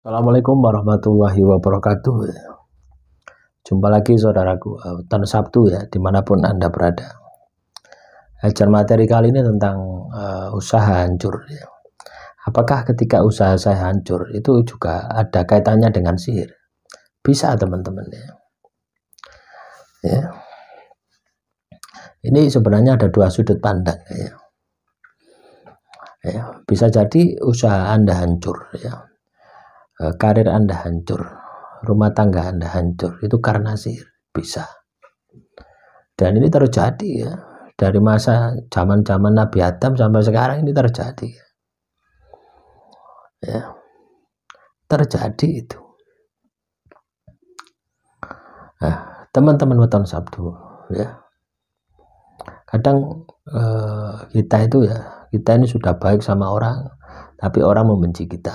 Assalamualaikum warahmatullahi wabarakatuh. Jumpa lagi saudaraku, Tan Sabtu ya, dimanapun Anda berada. Ajar materi kali ini tentang usaha hancur ya. Apakah ketika usaha saya hancur itu juga ada kaitannya dengan sihir? Bisa teman-teman ya. Ini sebenarnya ada dua sudut pandang ya. Bisa jadi usaha Anda hancur ya. Karir Anda hancur, rumah tangga Anda hancur, itu karena sihir, bisa. Dan ini terjadi ya, dari masa zaman Nabi Adam sampai sekarang ini terjadi ya, terjadi itu. Nah, teman-teman weton Sabtu ya, kadang kita ini sudah baik sama orang, tapi orang membenci kita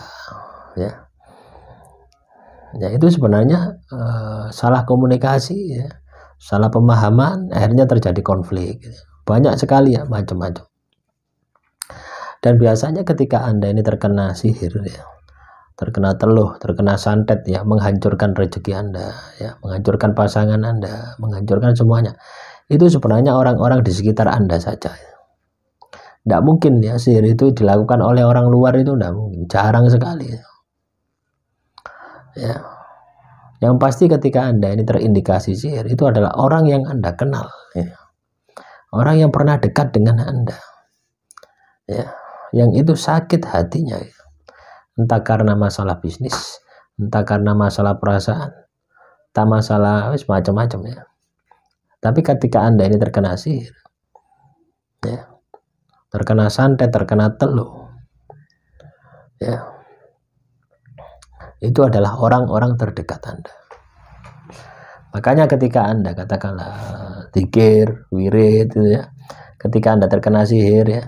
ya. Ya itu sebenarnya salah komunikasi ya, salah pemahaman, akhirnya terjadi konflik. Banyak sekali ya macam-macam. Dan biasanya ketika Anda ini terkena sihir ya, terkena teluh, terkena santet ya, menghancurkan rezeki Anda ya, menghancurkan pasangan Anda, menghancurkan semuanya. Itu sebenarnya orang-orang di sekitar Anda saja. Tidak mungkin ya sihir itu dilakukan oleh orang luar, itu tidak mungkin, jarang sekali ya. Yang pasti ketika Anda ini terindikasi sihir, itu adalah orang yang Anda kenal ya. Orang yang pernah dekat dengan Anda ya, yang itu sakit hatinya ya. Entah karena masalah bisnis, entah karena masalah perasaan, entah masalah macam-macam ya. Tapi ketika Anda ini terkena sihir ya, terkena santet, terkena teluh ya, itu adalah orang-orang terdekat Anda. Makanya ketika Anda katakanlah zikir, wirid itu ya, ketika Anda terkena sihir ya,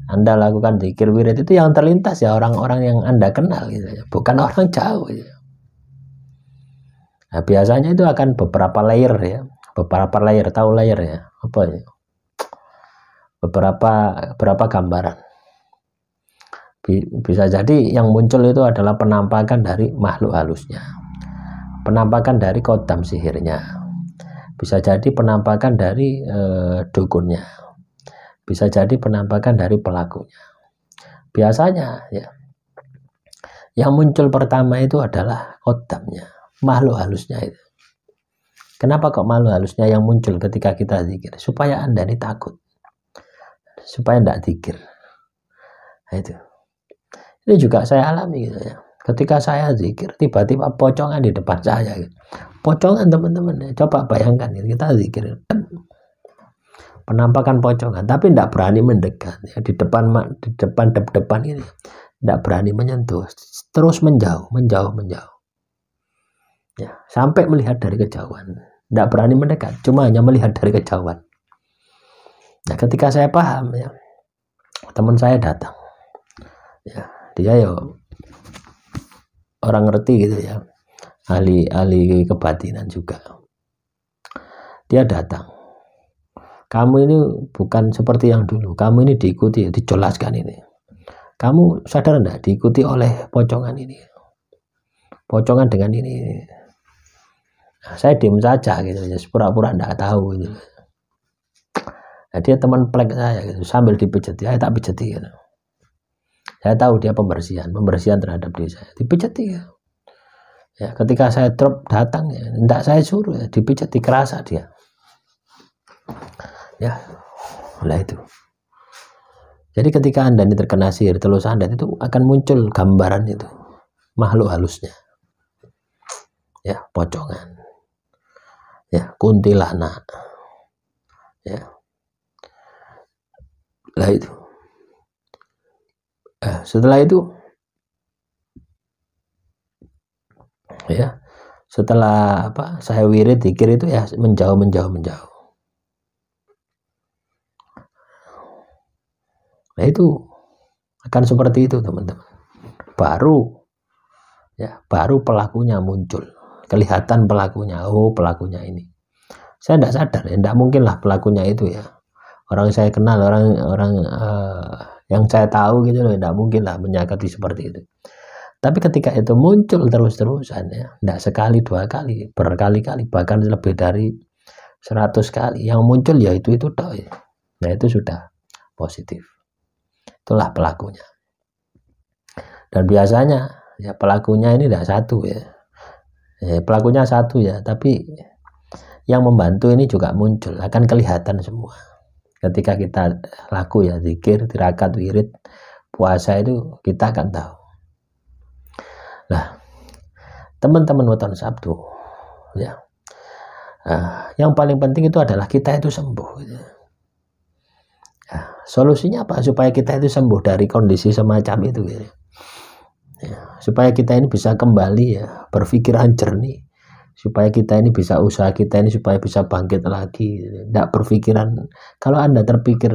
Anda lakukan zikir, wirid, itu yang terlintas ya orang-orang yang Anda kenal gitu ya, bukan orang jauh ya. Nah, biasanya itu akan beberapa layer ya, tahu layer ya, apa ya? Beberapa gambaran. Bisa jadi yang muncul itu adalah penampakan dari makhluk halusnya, penampakan dari kodam sihirnya, bisa jadi penampakan dari dukunnya, bisa jadi penampakan dari pelakunya. Biasanya ya, yang muncul pertama itu adalah kodamnya, makhluk halusnya itu. Kenapa kok makhluk halusnya yang muncul ketika kita zikir? Supaya Anda ini takut, supaya tidak zikir. Nah, itu. Ini juga saya alami gitu ya. Ketika saya zikir, tiba-tiba pocongan di depan saya gitu. Pocongan teman-teman ya. Coba bayangkan gitu. Kita zikir, penampakan pocongan, tapi tidak berani mendekat ya. Di depan ini tidak berani menyentuh, terus menjauh ya, sampai melihat dari kejauhan, tidak berani mendekat, cuma hanya melihat dari kejauhan. Nah, ketika saya paham ya, teman saya datang ya, dia ya orang ngerti gitu ya, ahli kebatinan juga. Dia datang, kamu ini bukan seperti yang dulu, kamu ini diikuti, dijelaskan ini, kamu sadar enggak diikuti oleh pocongan ini, pocongan dengan ini. Nah, saya diam saja gitu ya, pura-pura enggak tahu gitu. Nah, dia teman plek saya gitu, sambil dipijeti, saya tak pijeti gitu. Saya tahu dia pembersihan terhadap diri saya, dipijeti ya. Ketika saya drop datang ya, tidak saya suruh ya, dipijeti, kerasa dia ya. Nah itu. Jadi ketika Anda ini terkena sihir, teluh santet, itu akan muncul gambaran itu, makhluk halusnya ya, pocongan ya, kuntilanak ya. Lah itu. Setelah itu ya, setelah saya wirid zikir itu ya, menjauh. Nah itu akan seperti itu teman-teman. Baru pelakunya muncul, kelihatan pelakunya. Oh, pelakunya ini. Saya tidak sadar ya, tidak mungkin lah pelakunya itu ya orang saya kenal, orang yang saya tahu gitu loh, tidak mungkin lah menyakiti seperti itu. Tapi ketika itu muncul terus-terusan ya, tidak sekali, 2 kali, berkali-kali, bahkan lebih dari 100 kali, yang muncul ya itu toh ya. Nah itu sudah positif. Itulah pelakunya. Dan biasanya ya pelakunya ini tidak satu ya. Pelakunya satu ya, tapi yang membantu ini juga muncul, akan kelihatan semua. Ketika kita laku ya, zikir, tirakat, wirid, puasa itu kita akan tahu. Nah, teman-teman weton Sabtu ya. Yang paling penting itu adalah kita itu sembuh. Solusinya apa supaya kita itu sembuh dari kondisi semacam itu ya. Supaya kita ini bisa kembali ya, berpikiran jernih, supaya kita ini bisa usaha kita ini supaya bisa bangkit lagi, tidak berpikiran. Kalau Anda terpikir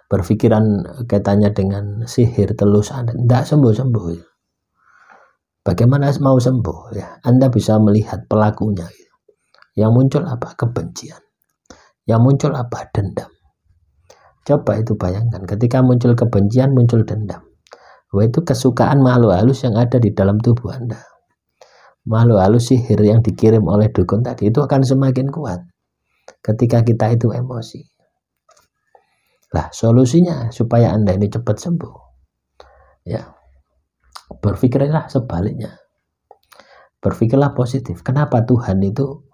berpikiran kaitannya dengan sihir, telus, Anda tidak sembuh-sembuh ya. Bagaimana mau sembuh ya? Anda bisa melihat pelakunya ya. Yang muncul apa? Kebencian. Yang muncul apa? Dendam. Coba itu bayangkan, ketika muncul kebencian, muncul dendam. Itu kesukaan makhluk halus yang ada di dalam tubuh Anda. Makhluk halus sihir yang dikirim oleh dukun tadi itu akan semakin kuat ketika kita itu emosi. Lah, solusinya supaya Anda ini cepat sembuh ya, berpikirlah sebaliknya. Berpikirlah positif. Kenapa Tuhan itu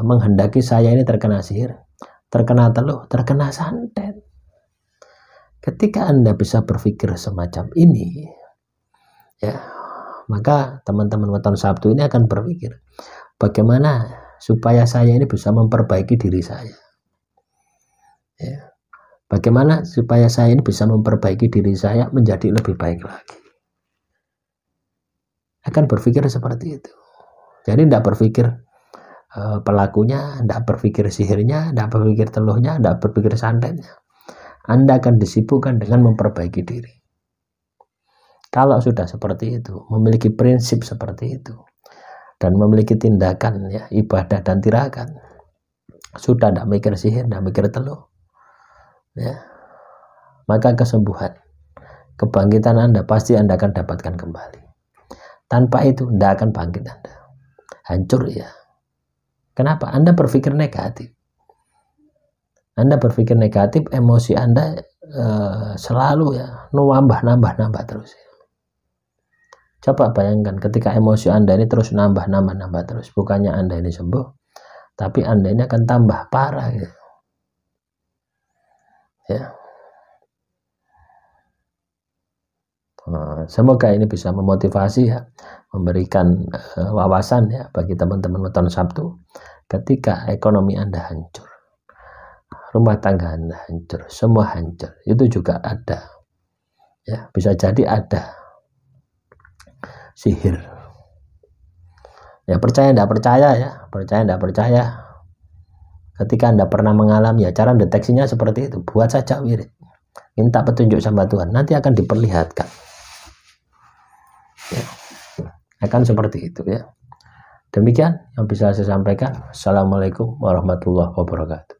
menghendaki saya ini terkena sihir, terkena teluh, terkena santet? Ketika Anda bisa berpikir semacam ini ya, maka teman-teman weton Sabtu ini akan berpikir bagaimana supaya saya ini bisa memperbaiki diri saya ya. Bagaimana supaya saya ini bisa memperbaiki diri saya menjadi lebih baik lagi. Akan berpikir seperti itu. Jadi tidak berpikir pelakunya, tidak berpikir sihirnya, tidak berpikir teluhnya, tidak berpikir santetnya. Anda akan disibukkan dengan memperbaiki diri. Kalau sudah seperti itu, memiliki prinsip seperti itu, dan memiliki tindakan ya, ibadah dan tirakat, sudah tidak mikir sihir, tidak mikir teluh ya, maka kesembuhan, kebangkitan Anda pasti Anda akan dapatkan kembali. Tanpa itu tidak akan bangkit Anda, hancur ya. Kenapa? Anda berpikir negatif. Anda berpikir negatif, emosi Anda selalu ya nambah terus ya. Coba bayangkan ketika emosi Anda ini terus nambah terus, bukannya Anda ini sembuh, tapi Anda ini akan tambah parah gitu. Ya. Semoga ini bisa memotivasi ya, memberikan wawasan ya bagi teman-teman weton Sabtu. Ketika ekonomi Anda hancur, rumah tangga Anda hancur, semua hancur, itu juga ada ya, bisa jadi ada sihir ya. Percaya tidak percaya ya, percaya tidak percaya, ketika Anda pernah mengalami ya, cara deteksinya seperti itu. Buat saja wirid, minta petunjuk sama Tuhan, nanti akan diperlihatkan ya. Akan seperti itu ya. Demikian yang bisa saya sampaikan. Assalamualaikum warahmatullahi wabarakatuh.